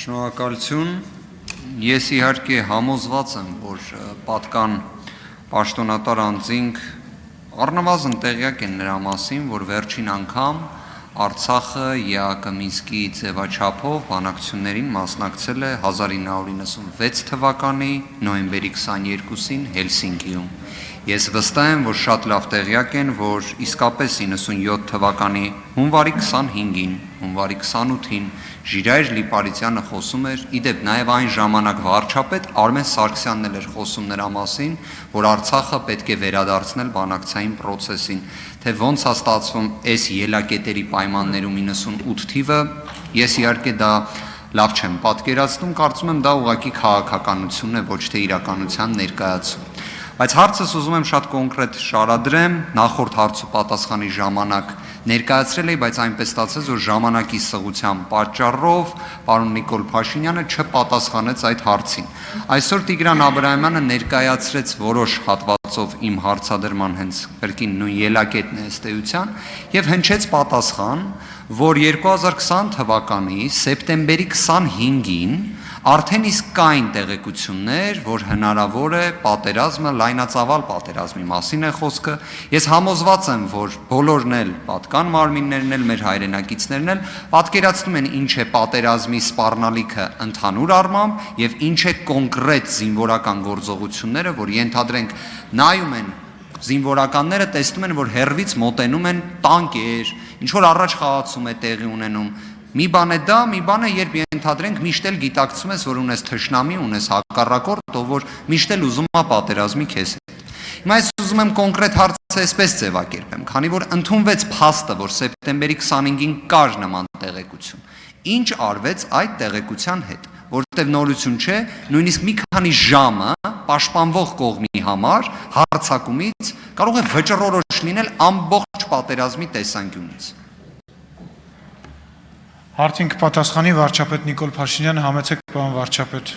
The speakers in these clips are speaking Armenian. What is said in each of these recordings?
Շնորհակալություն։ Ես իհարկե համոզված եմ, որ պատկան պաշտոնատար անձինք առնվազն տեղյակ են նրա մասին, որ վերջին անգամ Արցախը ԵԱՀԿ Մինսկի ձևաչափով բանակցություններին մասնակցել է 1996 թվականի նոյեմբերի 22-ին Հելսինկիում։ Ես վստահ եմ, որ շատ լավ տեղյակ են, որ իսկապես 97 թվականի հունվարի 25-ին, հունվարի 28-ին Ժիրայր Լիպարիցյանը խոսում էր, իդեպ նաև այն ժամանակ վարչապետ Արմեն Սարգսյանն էլ էր խոսում նրա մասին, որ Արցախը պետք է վերադարձնել բանակցային process-ին, թե ոնց է ստացվում այս ելակետերի պայմաններում 98 թիվը, ես իհարկե դա լավ չեմ պատկերացնում, կարծում եմ դա ուղղակի քաղաքականություն է, ոչ թե իրականության ներկայացում։ Բայց հարցս ուզում եմ շատ կոնկրետ շարադրեմ, նախորդ հարցու պատասխանի ժամանակ ներկայացրել էի, բայց այնպես ստացեց, որ ժամանակի սղության պատճառով պարոն Նիկոլ Փաշինյանը չպատասխանեց այդ հարցին։ Այսօր Տիգրան Աբրահամյանը ներկայացրեց որոշ հատվածով իմ հարցադրման հենց կրկին նույն ելակետն է ըստ էության եւ հնչեց պատասխան, որ 2020 թվականի սեպտեմբերի 25-ին արդեն իսկ կային տեղեկություններ, որ հնարավոր է պատերազմը, լայնածավալ պատերազմի մասին է խոսքը։ Ես համոզված եմ, որ բոլորն էլ, պատկան մարմիններն էլ, մեր հայրենակիցներն էլ պատկերացնում են ինչ է պատերազմի սպառնալիքը ընդհանուր առմամբ եւ ինչ է կոնկրետ զինվորական գործողությունները, որ ենթադրենք նայում են զինվորականները տեսնում են, որ հեռվից մոտենում են տանկեր, ինչ որ առաջ խաղացում է տեղի ունենում։ Մի բան է դա, մի բան է, երբ ենթադրենք միշտ էլ գիտակցում ես, որ ունես թշնամի, ունես հակառակորդ, ով որ միշտ էլ ուզում է պատերազմի քեզ հետ։ Հիմա ես ուզում եմ կոնկրետ հարցը այսպես ձևակերպեմ, քանի որ ընդունվեց փաստը, որ սեպտեմբերի 25-ին կար նման տեղեկություն։ Ինչ արվեց այդ տեղեկության հետ, որտեղ նորություն չէ, նույնիսկ մի քանի ժամը պաշտպանվող կողմի համար հարձակումից կարող է վճռորոշ լինել ամբողջ պատերազմի տեսանկյունից։ Հարցին կպատասխանի վարչապետ Նիկոլ Փաշինյանը, համեցեք պարոն վարչապետ։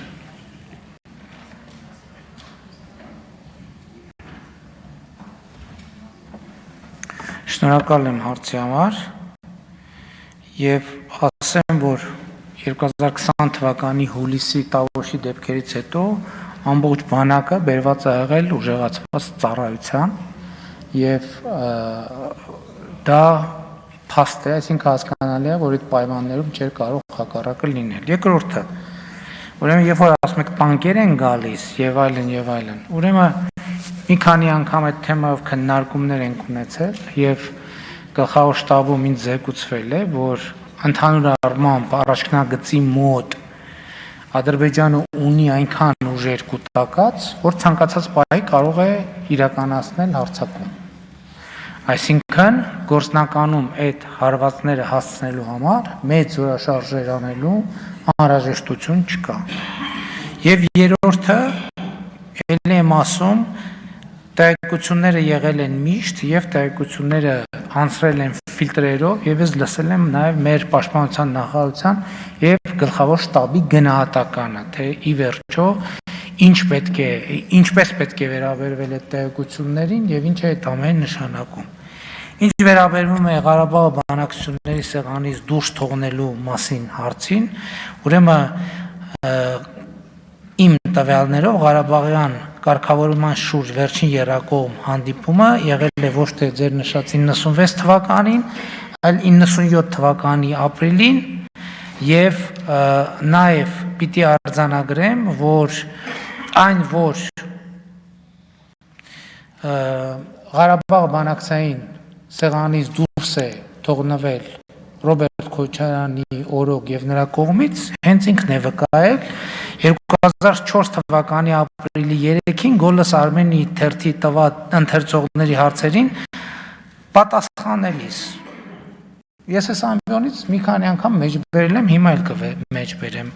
Շնորհակալ եմ հարցի համար եւ ասեմ, որ 2020 թվականի հուլիսի տավոշի դեպքերից հետո ամբողջ բանակը բերված է եղել ուժեղացված ծառայության եւ դա փաստ է, այսինքն հասկանալի է, որ այդ պայմաններում չէր կարող հակառակը լինել։ Երկրորդը, ուրեմն երբ որ ասում եք տանկեր են գալիս եւ այլն, ուրեմն մի քանի անգամ այդ թեմայով քննարկումներ ենք ունեցել եւ գլխավոր շտաբում ինձ զեկուցվել է, որ ընդհանուր առմամբ առաջնագծի մոտ Ադրբեջանը ունի այնքան ուժեր կուտակած, որ ցանկացած պահի կարող է իրականացնել հարձակում։ Այսինքն գործնականում այդ հարվածները հասցնելու համար մեծ զորաշարժեր անելու անհրաժեշտություն չկա։ Եվ երրորդը, ելն եմ ասում, տեղեկությունները եղել են միշտ եւ տեղեկությունները անցրել են ֆիլտրերով եւ ես լսել եմ նաեւ մեր պաշտպանության նախարարության եւ գլխավոր շտաբի գնահատականը, թե ի վերջո ինչպես պետք է վերաբերվել այդ տեղեկություններին եւ ինչ է այդ ամենը նշանակում։ Ինչ վերաբերվում է Ղարաբաղի բանակցությունների սեղանից դուրս թողնելու մասին հարցին, ուրեմն իմ տվյալներով Ղարաբաղյան կարգավորման շուրջ վերջին երակողմ հանդիպումը եղել է ոչ թե ձեր նշած 96 թվականին, այլ 97 թվականի ապրիլին եւ նաեւ պիտի արձանագրեմ, որ այն որ Ղարաբաղ բանակցային սեղանից դուրս է թողնվել Ռոբերտ Քոչարյանի օրոք եւ նրա կողմից հենց ինքն է վկայել 2004 թվականի ապրիլի 3-ին Գոլս Արմենի թերթի տված ընթերցողների հարցերին պատասխանելիս։ Ես այս ամբիոնից մի քանի անգամ մեջբերել եմ, հիմա էլ կմեջբերեմ։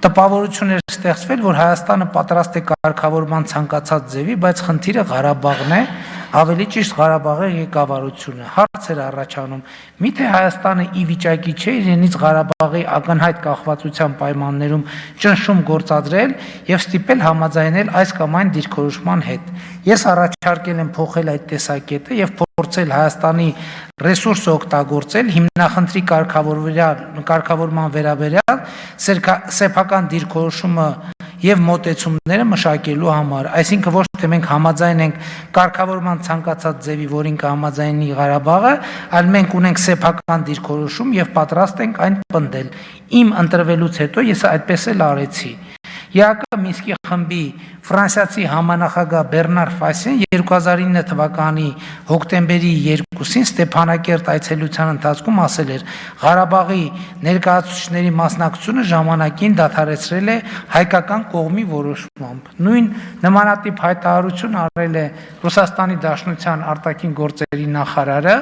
Տպավորություն էր ստեղծվել, որ Հայաստանը պատրաստ է կարգավորման ցանկացած ձևի, բայց խնդիրը Ղարաբաղն է, ավելի ճիշտ Ղարաբաղի ղեկավարությունը։ Հարց էր առաջանում. միթե Հայաստանը ի վիճակի չէ իրենից Ղարաբաղի ակնհայտ կախվածության պայմաններում ճնշում գործադրել եւ ստիպել համաձայնել այս կամ այն դիրքորոշման հետ։ Ես առաջարկել եմ փոխել այդ տեսակետը եւ փորձել Հայաստանի ռեսուրսը օգտագործել հիմնախնդրի կարգավորման վերաբերյալ սեփական դիրքորոշումը եւ մոտեցումները մշակելու համար, այսինքն ոչ թե մենք համաձայն ենք կարգավորման ցանկացած ձևի, որին կհամաձայնի Ղարաբաղը, այլ մենք ունենք սեփական դիրքորոշում եւ պատրաստ ենք այն պնդել։ Իմ ընտրվելուց հետո ես այդպես էլ արեցի։ ԵԱԿ Մինսկի խմբի ֆրանսիացի համանախագահ Բեռնար Ֆասեն 2009 թվականի հոկտեմբերի 2-ին Ստեփանակերտ այցելության ընթացքում ասել էր. Ղարաբաղի ներկայացուցիչների մասնակցությունը ժամանակին դադարեցրել է հայկական կողմի որոշմամբ։ Նույն նմանատիպ հայտարարություն արել է Ռուսաստանի Դաշնության արտաքին գործերի նախարարը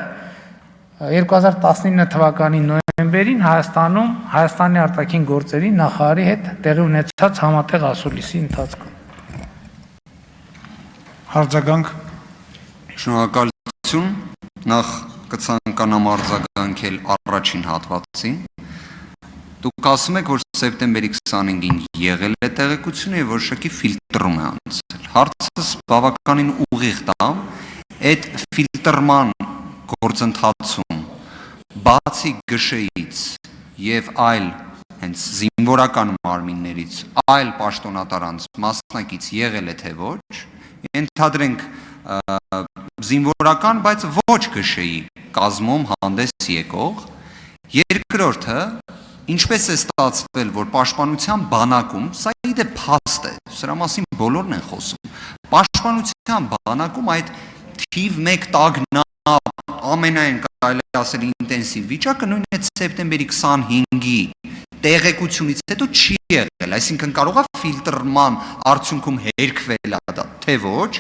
2019 թվականի նոյեմբերին Հայաստանի արտաքին գործերի նախարարի հետ տեղի ունեցած համատեղ ասուլիսի ընթացքում։ Արձագանք։ Շնորհակալություն։ Նախ կցանկանամ արձագանքել առաջին հատվածին։ Դուք ասում եք, որ սեպտեմբերի 25-ին եղել է տեղեկությունը եւ որոշակի ֆիլտրում է անցել։ Հարցս բավականին ուղիղ տամ, այդ ֆիլտրման գործընթացում բացի ԳՇ-ից եւ այլ հենց զինվորական մարմիններից այլ պաշտոնատարանց մասնակից եղել է թե ոչ, ենթադրենք զինվորական, բայց ոչ ԳՇ-ի կազմում հանդես եկող, երկրորդը ինչպես է ստացվել, որ պաշտպանության բանակում, սա իդե փաստ է, սրա մասին բոլորն են խոսում, պաշտպանության բանակում այդ թիվ 1 տագնապ ամենայն կարելի ասել ինտենսիվ վիճակը նույն այդ սեպտեմբերի 25-ի տեղեկությունից հետո չի եղել, այսինքն կարող է ֆիլտրման արդյունքում հերքվել դա, թե ոչ,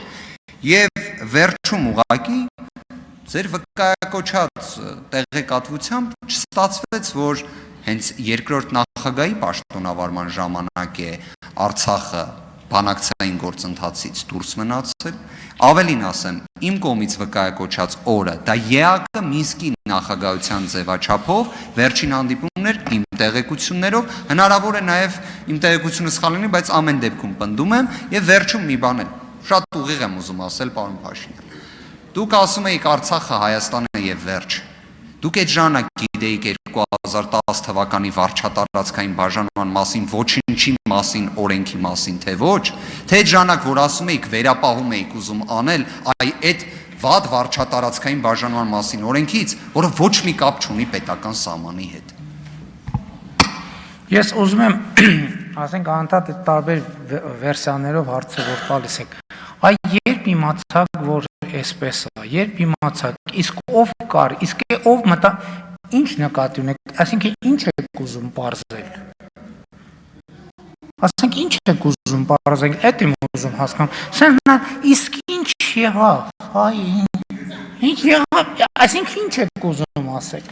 եւ վերջում ուղղակի ձեր վկայակոչած տեղեկատվությամբ չստացվեց, որ հենց երկրորդ նախագահի պաշտոնավարման ժամանակ է Արցախը բանակցային գործընթացից դուրս մնացել, ավելին ասեմ, իմ կողմից վկայակոչած օրը, դա ԵԱԿ Մինսկի նախագահության ձևաչափով վերջին հանդիպումն էր իմ տեղեկություններով, հնարավոր է նաև իմ տեղեկությունը սխալ լինի, բայց ամեն դեպքում պնդում եմ եւ վերջում մի բան էլ, շատ ուղիղ եմ ուզում ասել, պարոն Փաշինյան։ Դուք ասում եք Արցախը Հայաստանը եւ վերջ։ Դուք այդ ժամանակ գիտեիք 2010 թվականի վարչատարածքային բաժանման մասին, ոչինչի մասին, օրենքի մասին, թե ոչ, թե այդ ժամանակ, որ ասում էիք վերապահում էիք ուզում անել, այդ վատ վարչատարածքային բաժանման մասին օրենքից, որը ոչ մի կապ չունի պետական սահմանի հետ։ Ես ուզում եմ, ասենք անդադ այդ տարբեր վերսիաներով հարցը որ տալիս եք։ Երբ իմացաք, որ այսպես է, երբ իմացաք, իսկ ով կար, իսկ ով մտա, ինչ նկատի ունեք, այսինքն ինչ եք ուզում պարզել։ Ասենք ինչ եք ուզում պարզել, այդ եմ ուզում հասկանալ։ Սենա իսկ ինչ եղավ, ինչ եղավ, այսինքն ինչ եք ուզում ասեք։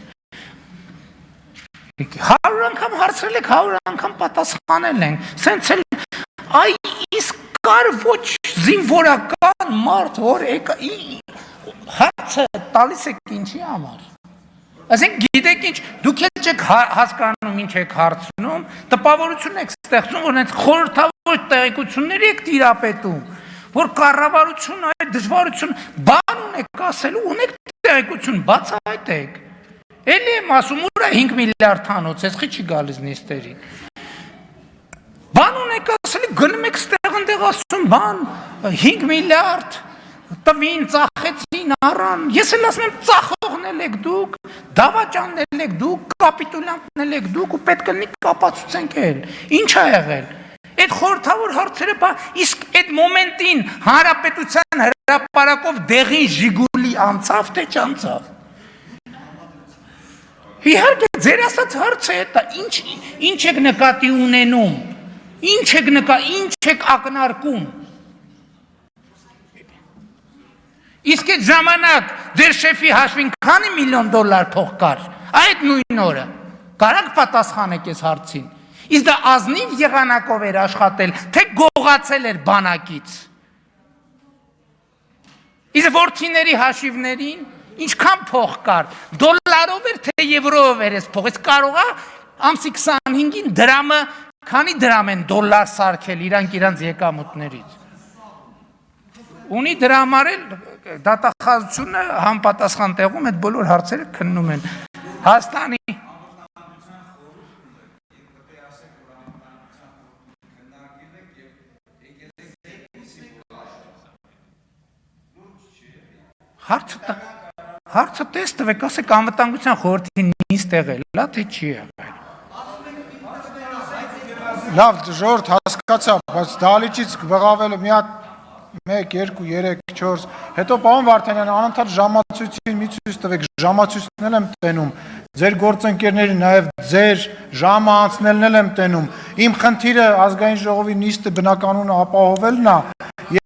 100 անգամ հարցրել եք, 100 անգամ պատասխանել ենք։ Սենց էլ իսկ կար ոչ զինվորական մարդ, որ հարցը տալիս եք ինչի համար։ Այսինքն գիտեք ինչ, դուք էլ չեք հասկանում ինչ եք հարցնում, տպավորություն եք ստեղծում, որ հենց խորհրդավոր տեղեկությունների եք տիրապետում, որ կառավարությունը այդ դժվարություն բան ունեք ասելու, ունեք տեղեկություն, բացահայտեք։ Էլի եմ ասում, ուրա 5 միլիարդ հանոց, ես չի գալիս նիստերին։ Բան ունեք ասելի, գնում եք ստեղ ընդեղ ասում, բան 5 միլիարդ տվին, ծախեցին, առան, ես էլ ասում եմ ծախողնել եք դուք, դավաճաննել եք դուք, կապիտուլյանտնել եք դուք ու պետք կլինի կապացուցենք էլ, ինչ ա եղել, այդ խորհրդավոր հարցերը, իսկ այդ մոմենտին հանրապետության հրապարակով դեղին ժիգուլի անցավ, թե չանցավ։ Իհարկե, ձեր ասած հարցը է դա, ինչ եք նկատի ունենում, ինչ եք ակնարկում։ Իսկ այդ ժամանակ ձեր շեֆի հաշվին քանի միլիոն դոլար փող կար, այդ նույն օրը, կարաք պատասխանեք այս հարցին, իսկ դա ազնիվ եղանակով էր աշխատել, թե գողացել էր բանակից։ Իսկ որդիների հաշիվներին ինչքան փող կար, դոլարով էր թե եվրոյով էր այս փողից կարող է ամսի 25-ին դրամը, քանի դրամ են դոլար սարքել իրանք եկամուտներից։ Ունի դրա համար էլ դատախազությունը համապատասխան տեղում այդ բոլոր հարցերը քննում են։ Հայաստանի Հարցը տեստվեք, ասեք անվտանգության խորհրդի նիստ եղել, թե չի եղել։ Լավ, ժողովուրդ հասկացա, բայց դահլիճից բղավելը մի հատ 1, 2, 3, 4, հետո պարոն Վարդանյան, անընդհատ ժամացույցին մի ցույց տվեք, ժամացույցն էլ եմ տենում, ձեր գործընկերներին, նաև ձեր ժամը անցնելն էլ եմ տենում։ Իմ խնդիրը ազգային ժողովի նիստը բնականոնը ապահովելն է,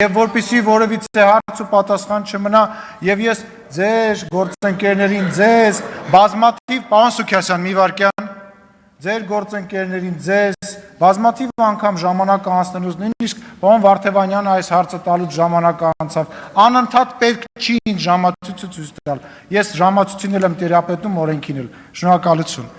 եւ որպեսզի որևիցե հարց ու պատասխան չմնա, եւ ես ձեր գործընկերներին, ձեզ բազմաթիվ, պարոն Սուքիասյան, մի վարքյան, ձեր գործընկերներին, ձեզ բազմաթիվ անգամ ժամանակ անցնելուց, նույնիսկ պարոն Վարդևանյանը այս հարցը տալուց ժամանակ անցավ, անընդհատ պետք չի ինձ ժամացույցը ցույց տալ։ Ես ժամացույցին էլ եմ տիրապետում, օրենքին էլ։ Շնորհակալություն։